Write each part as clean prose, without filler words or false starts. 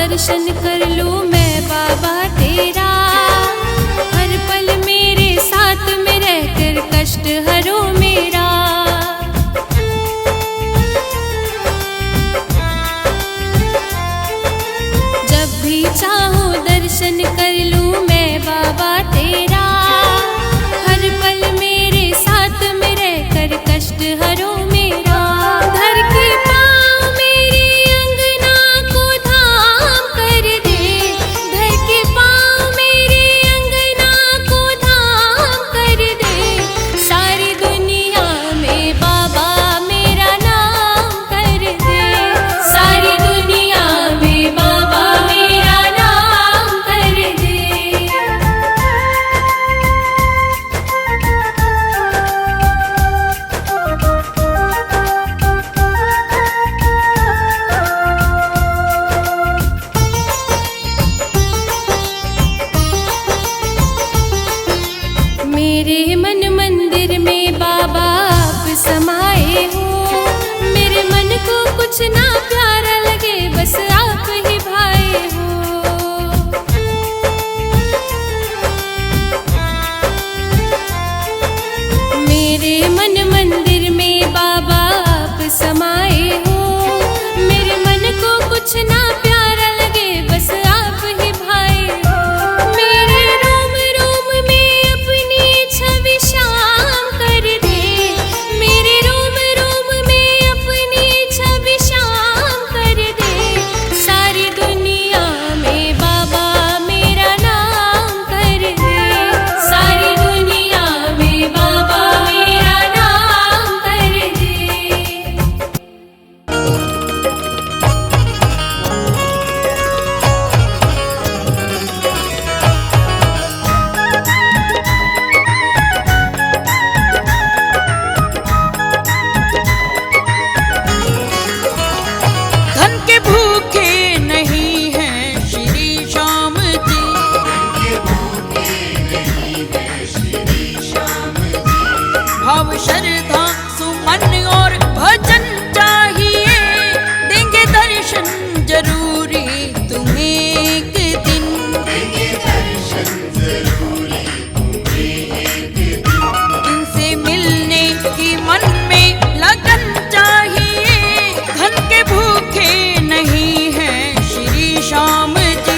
दर्शन कर लूं मैं बाबा तेरा। हर पल मेरे साथ में रहकर कष्ट हरो मेरा। जब भी चाहूं दर्शन कर लूं मैं बाबा तेरा। हर पल मेरे साथ में रहकर कष्ट हरो मेरा। घर के पाँव मेरी अंगना को धाम कर दे। घर के पाँव मेरी अंगना को धाम कर दे। सारी दुनिया में बाबा मेरा नाम कर दे। सारी दुनिया में बाबा मेरा नाम कर दे। मेरे मन मंदिर में बाबा आप समाए हो। मेरे मन को कुछ ना प्यारा लगे बस आप ही भाए हो। मेरे मन मंदिर में बाबा आप समाए हो। मेरे मन को कुछ ना प्यारा लगे बस आप ही भाए हो। मेरे रोम रोम में अपनी छवि शाम कर दे। मेरे रोम रोम में अपनी छवि शाम कर दे। सारी दुनिया में बाबा मेरा नाम कर दे। सारी दुनिया में बाबा मेरा नाम कर दे। धन के भूखे नहीं हैं श्री श्याम जी। भाव श्रद्धा सुमन और भजन चाहिए। देंगे दर्शन जरूरी तुम्हें एक दिन। इनसे मिलने की मन में लगन चाहिए। धन के भूखे नहीं हैं श्री श्याम जी।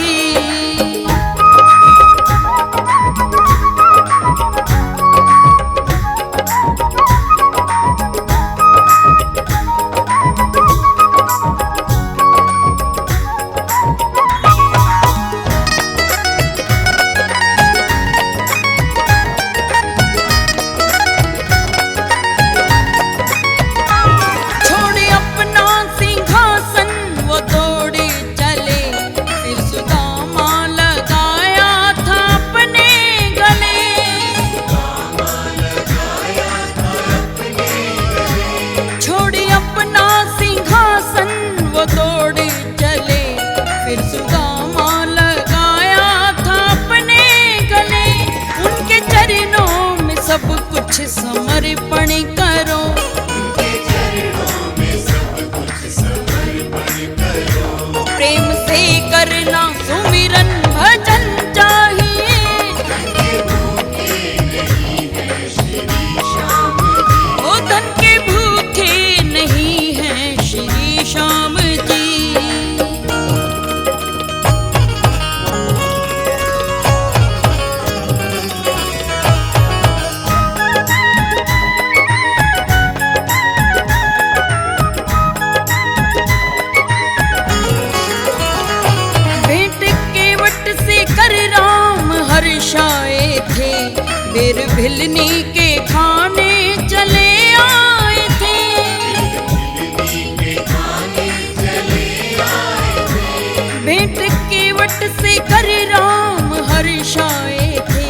छोड़े अपना सिंहासन वो दौड़े चले। फिर सुदामा लगाया था अपने गले। छोड़े अपना सिंहासन वो दौड़े चले। फिर सुदामा लगाया था अपने गले। उनके चरणों में सब कुछ समर्पण करो। प्रेम से करना सुमिरन भजन चाहिए। ओ धन के भूखे नहीं हैं श्री श्याम जी। भेंट केवट से कर राम हर्षाए थे। बेर भिलनी के खाने चले आए थे। भेंट केवट से कर राम हर्षाए थे।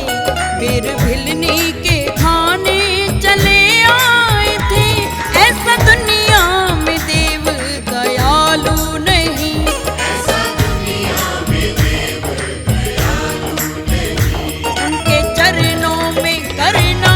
बेर भिलनी के खाने चले आए थे। ऐसा दुनिया में देव दयालु नहीं। उनके चरणों में करना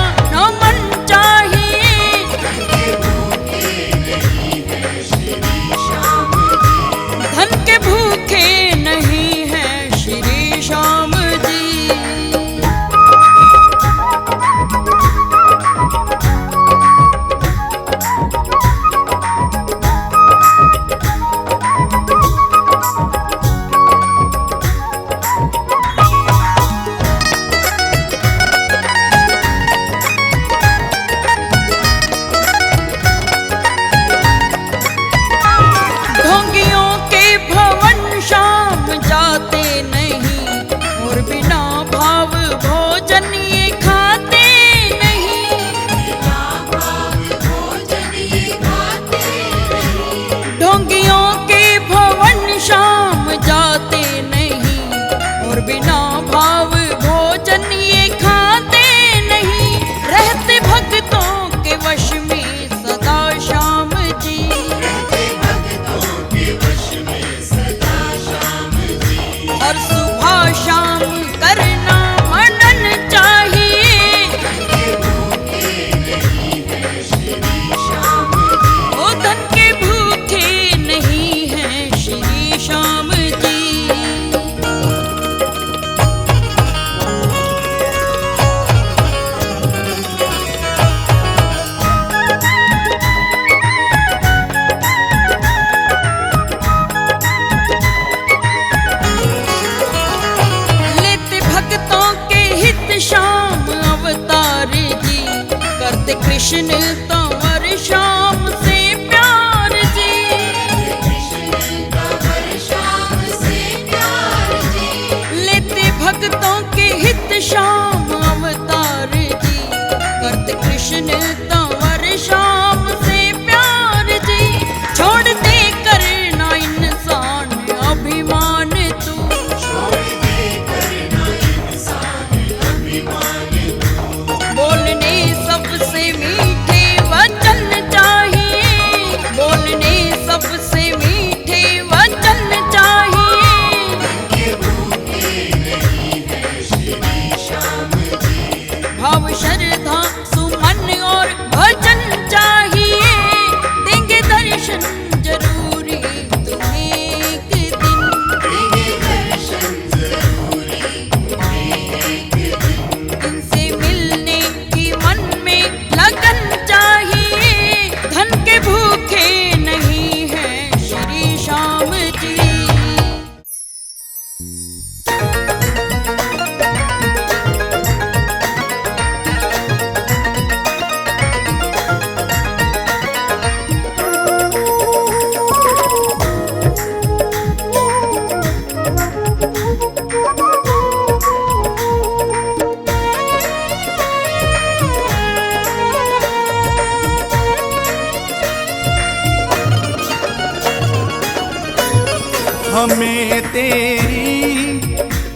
हमें तेरी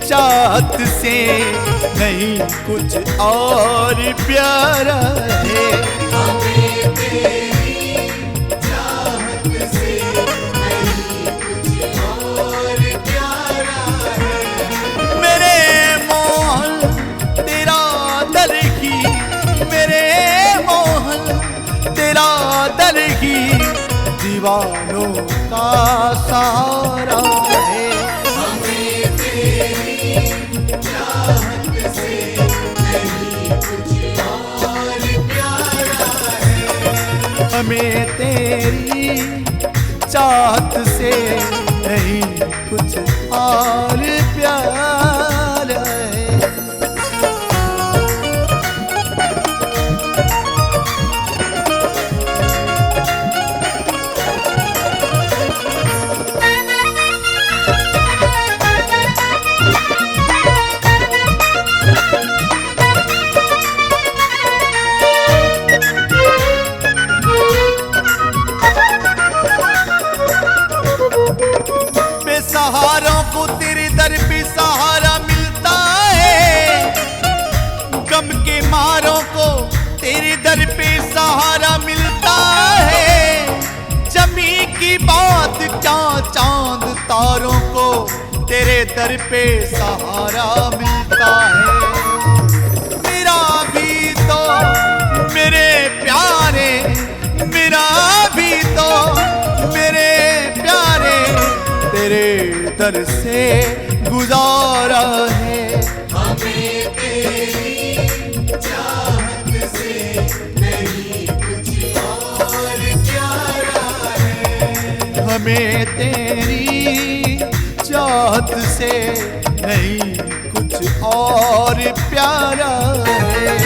चाहत से नहीं कुछ और प्यारा है। हमें तेरी चाहत से नहीं कुछ और प्यारा है। मेरे मोहन तेरा दर ही, मेरे मोहन तेरा दर ही दीवानों का सहारा है। हमें तेरी चाहत से नहीं कुछ और प्यारा है। हमें तेरी चाहत से नहीं कुछ और प्यारा है। बेसहारों को तेरे दर पे सहारा मिलता है, गम के मारों को तेरे दर पे सहारा मिलता है। जमी की बात क्या चांद तारों को तेरे दर पे सहारा मिलता है। मेरा भी तो मेरे प्यारे, मेरा भी तो मेरे प्यारे तेरे दर से गुजारा है। हमें तेरी चाहत से नहीं कुछ और प्यारा है। हमें तेरी चाहत से नहीं कुछ और प्यारा है।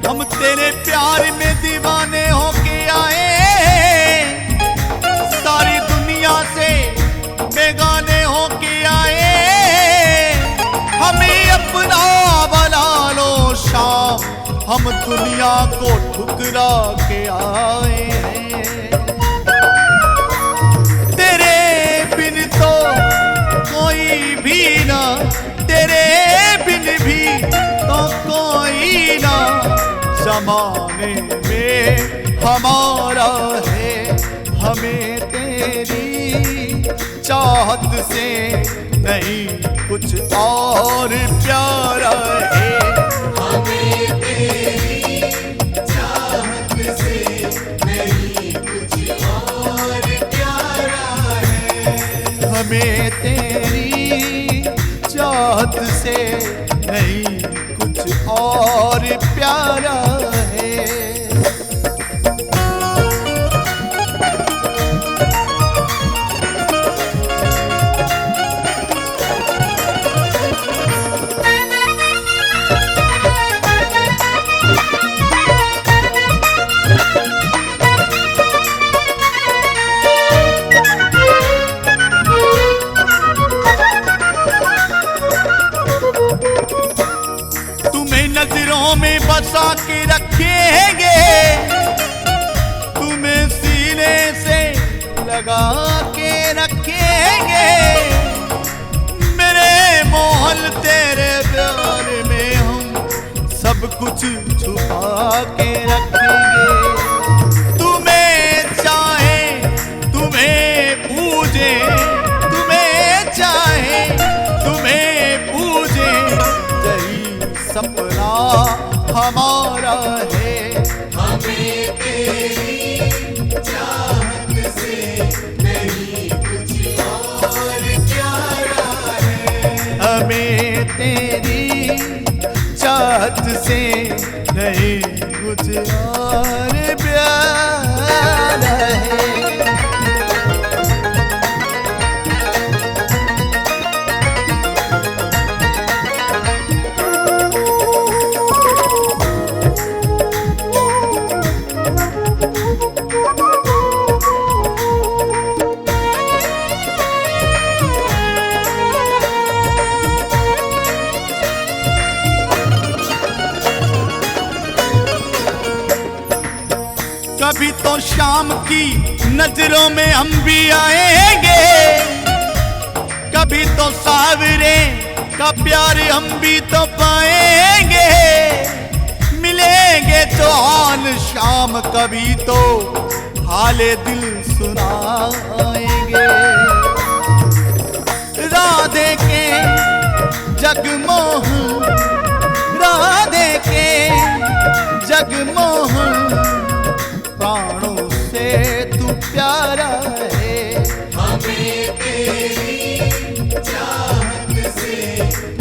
हम तेरे प्यार में दीवाने होके आए, सारी दुनिया से बेगाने होके आए। हमें अपना बना लो शाम, हम दुनिया को ठुकरा के आए हैं। तेरे बिन तो कोई भी ना, तेरे बिन भी तो कोई ना जमाने में हमारा है। हमें तेरी चाहत से नहीं कुछ और प्यारा है। हमें तेरी चाहत से नहीं कुछ और प्यारा है। हमें तेरी चाहत से नहीं कुछ और प्यारा है। तुम्हें नजरों में बसा के रखेंगे, तुम्हें सीने से लगा के रखेंगे। मेरे मोहन तेरे प्यार में हम सब कुछ छुपा के रखेंगे। तुम्हें चाहे तुम्हें पूजे, तुम्हें चाहे तुम्हें पूजे, यही सपना हमारा है। हमें तेरी चाहत से नहीं कुछ और प्यारा है। हमें तेरी चाहत से नहीं कुछ और प्यारा है। कभी तो शाम की नजरों में हम भी आएंगे, कभी तो सावरे का प्यार हम भी तो पाएंगे। मिलेंगे तो आन शाम कभी तो हाले दिल सुनाएंगे। राधे के जगमोहन, राधे के जगमोहन, प्राणों से तू प्यारा है। हमें तेरी चाहत से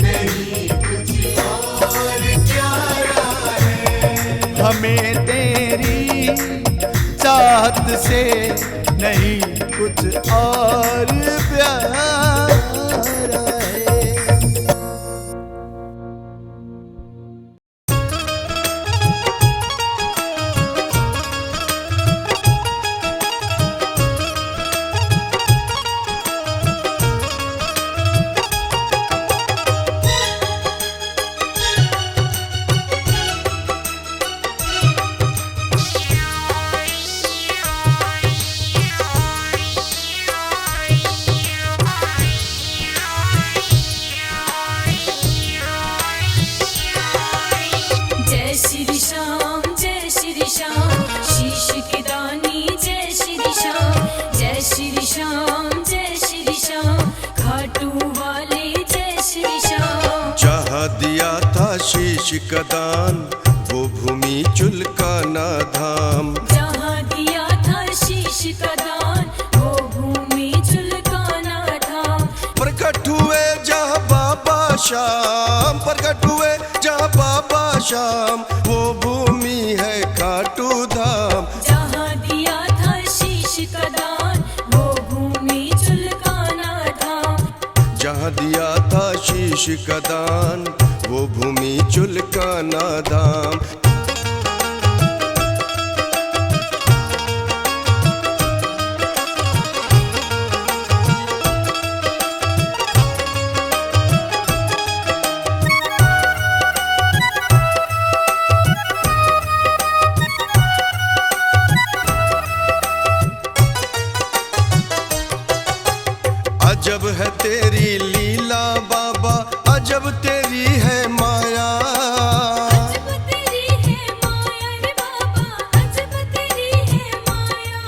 नहीं कुछ और प्यारा है। हमें तेरी चाहत से नहीं कुछ और प्यारा है। शीश का दान वो भूमि चुलकाना धाम। जहाँ दिया था शीश का दान वो भूमि चुलकाना धाम। प्रकट हुए जहाँ बाबा श्याम, प्रकट हुए जहाँ बाबा श्याम, वो भूमि है खाटू धाम। जहाँ दिया था शीश का दान वो भूमि चुलकाना धाम। जहाँ दिया था शीश का दान वो भूमि चुलकाना धाम। अजब है तेरी लीला बाबा, अजब तेरी है माया। अजब तेरी है माया रे बाबा, अजब तेरी है माया।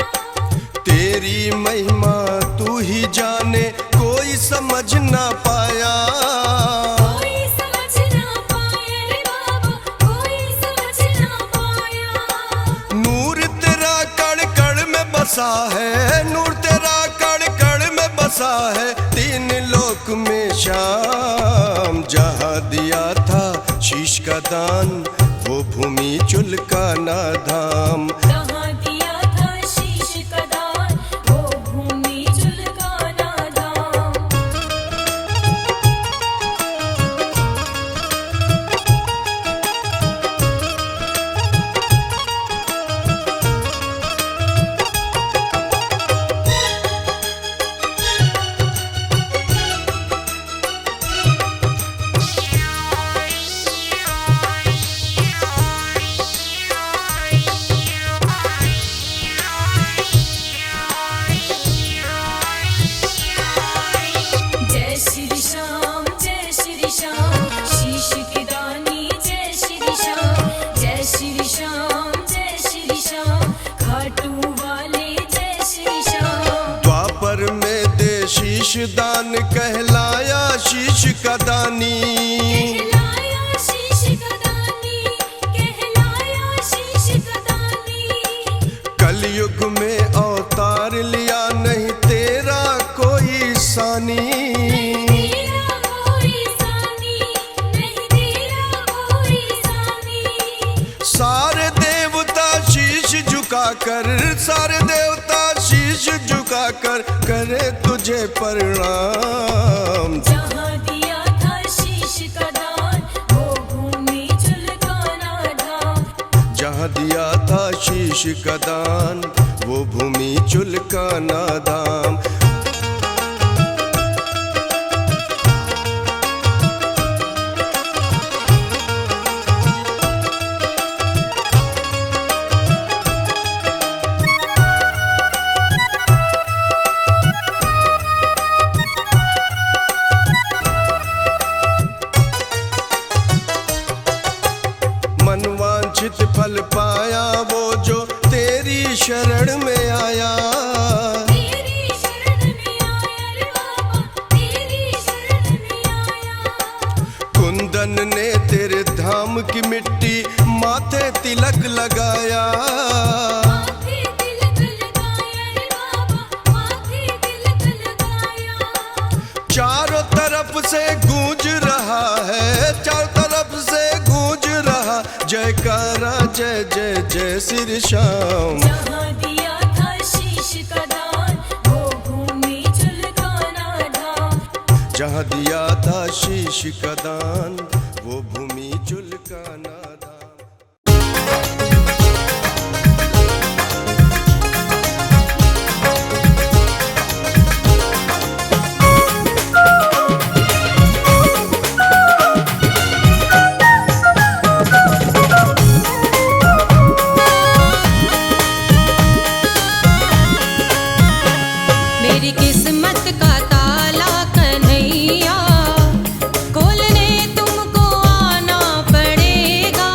तेरी महिमा तू ही जाने कोई समझ ना पाया। कोई समझ ना पाया रे बाबा, कोई समझ ना पाया। नूर तेरा कण कण में बसा है, नूर तेरा कण कण में बसा है, तीन लोक में श्याम। जहाँ दिया था शीश का दान वो भूमि चुलकाना धाम। जहाँ दिया था शीश का दान वो भूमि चुलकाना धाम। जय श्री श्याम, जय श्री श्याम, शीश की दानी जय श्री श्याम। जय श्री श्याम, जय श्री श्याम, खाटू वाले जय श्री श्याम। द्वापर में दे शीश दान कहलाया शीश का दानी। कहलाया शीश का दानी, कहलाया शीश का दानी। कलयुग में अवतार लिया नहीं तेरा कोई सानी। तेरा कोई सानी, नहीं तेरा कोई सानी। सारे देवता शीश झुकाकर, सारे देवता शीश झुकाकर करे तुझे प्रणाम। जहाँ दिया था शीश का दान वो भूमि चुलकाना धाम। जहाँ दिया था शीश का दान वो भूमि चुलकाना धाम। धन ने तेरे धाम की मिट्टी माथे तिलक लगाया। माथे तिलक लगाया रे बाबा, माथे तिलक लगाया। चारों तरफ से गूंज रहा है, चारों तरफ से गूंज रहा जयकारा जय जय जय श्री श्याम। जहाँ दिया था शीश का दान, वो भूमि चुलकाना धाम। जहाँ दिया था शीश का दान, वो भूमि चुलकाना धाम। मेरी किस्मत का ताला कन्हैया, खोलने तुमको आना पड़ेगा।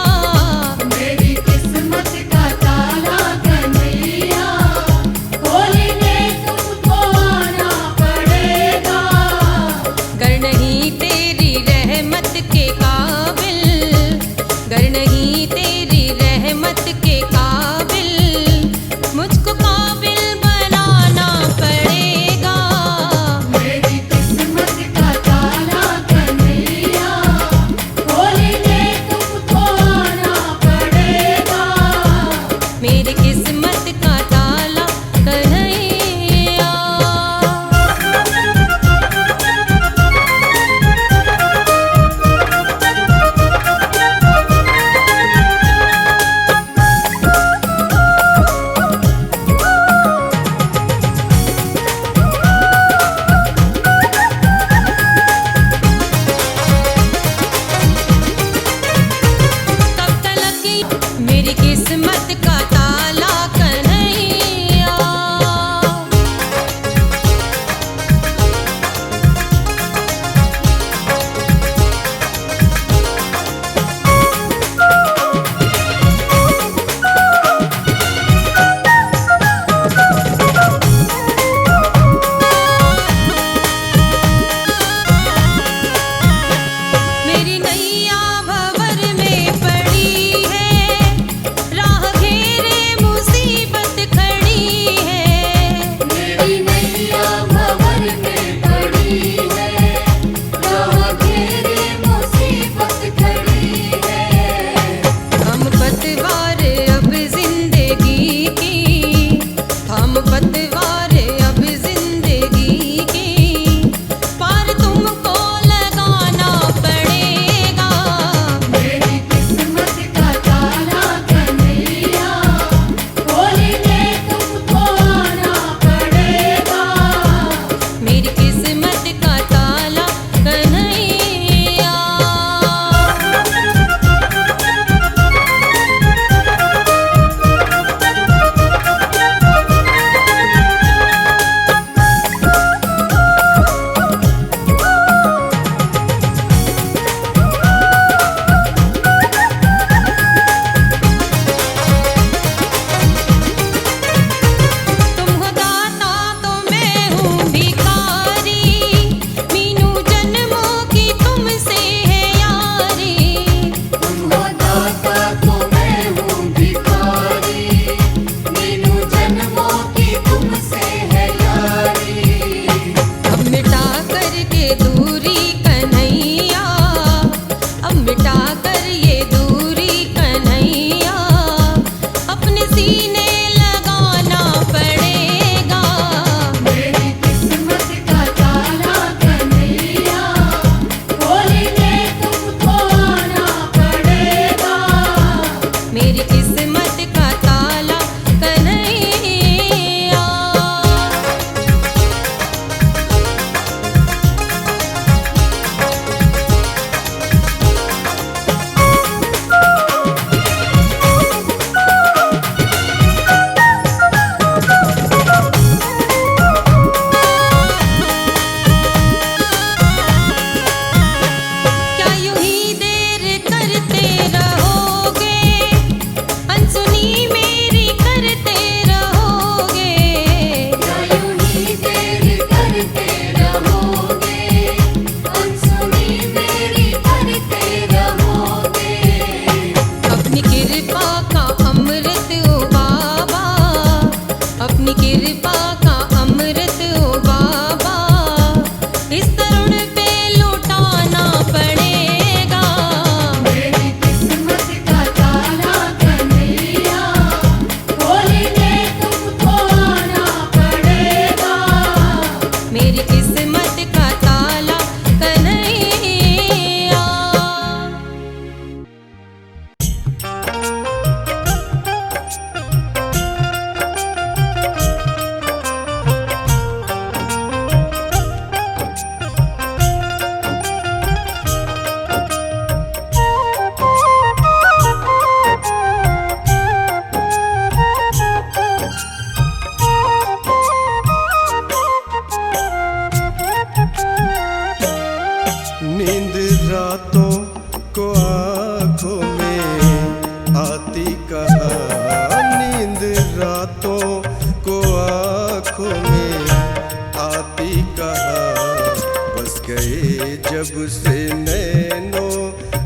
गए जब से नैनों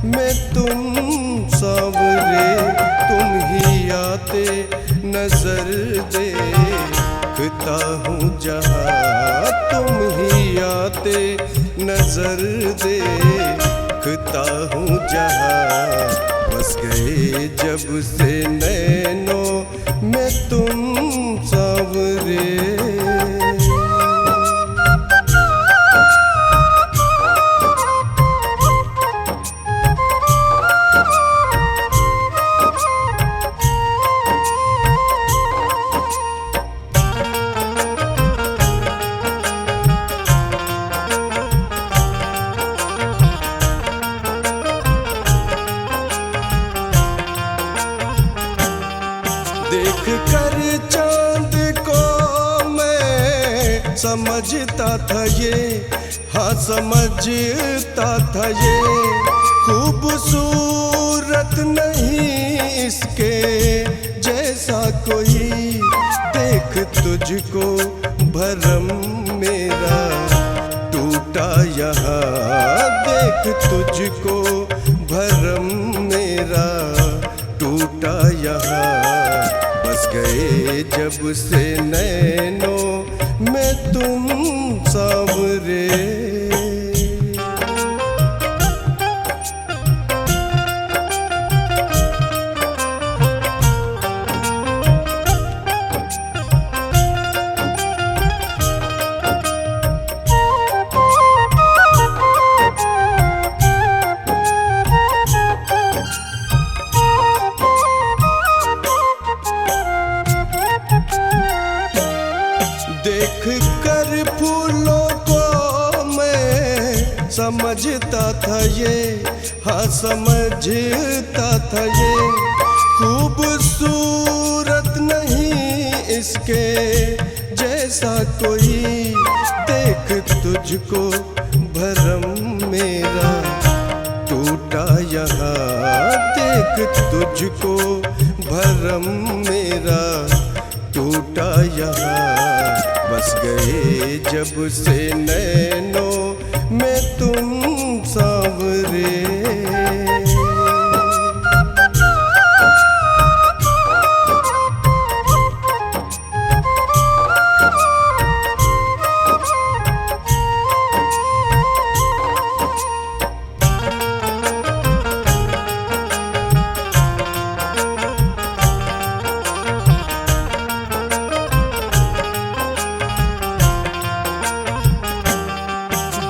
में तुम सांवरे, तुम ही आते नजर देखता हूँ जहाँ, तुम ही आते नजर देखता हूँ जहाँ। बस गए जब से नैनों में तुम सांवरे। देख कर चांद को मैं समझता था ये, हाँ समझता था ये, खूबसूरत नहीं इसके जैसा कोई। देख तुझको भरम मेरा टूटा यहाँ, देख तुझको भरम मेरा टूटा यहाँ। बस गए जब से नैनों में तुम सांवरे। देख कर फूलों को मैं समझता था ये, हाँ समझता था ये, खूबसूरत नहीं इसके जैसा कोई। देख तुझको भरम मेरा टूटा यहाँ, देख तुझको भरम मेरा टूटा यहाँ। बस गए जब से नैनों में तुम सांवरे।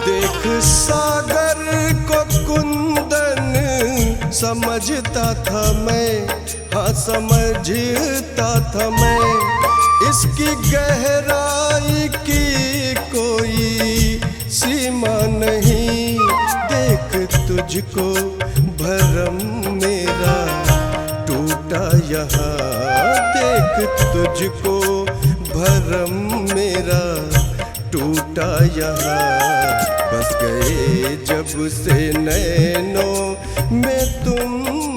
देख सागर को कुंदन समझता था मैं, हाँ समझता था मैं, इसकी गहराई की कोई सीमा नहीं। देख तुझको भरम मेरा टूटा यहाँ, देख तुझको भरम मेरा टूटा यहाँ। बस गए जब से नैनों में तुम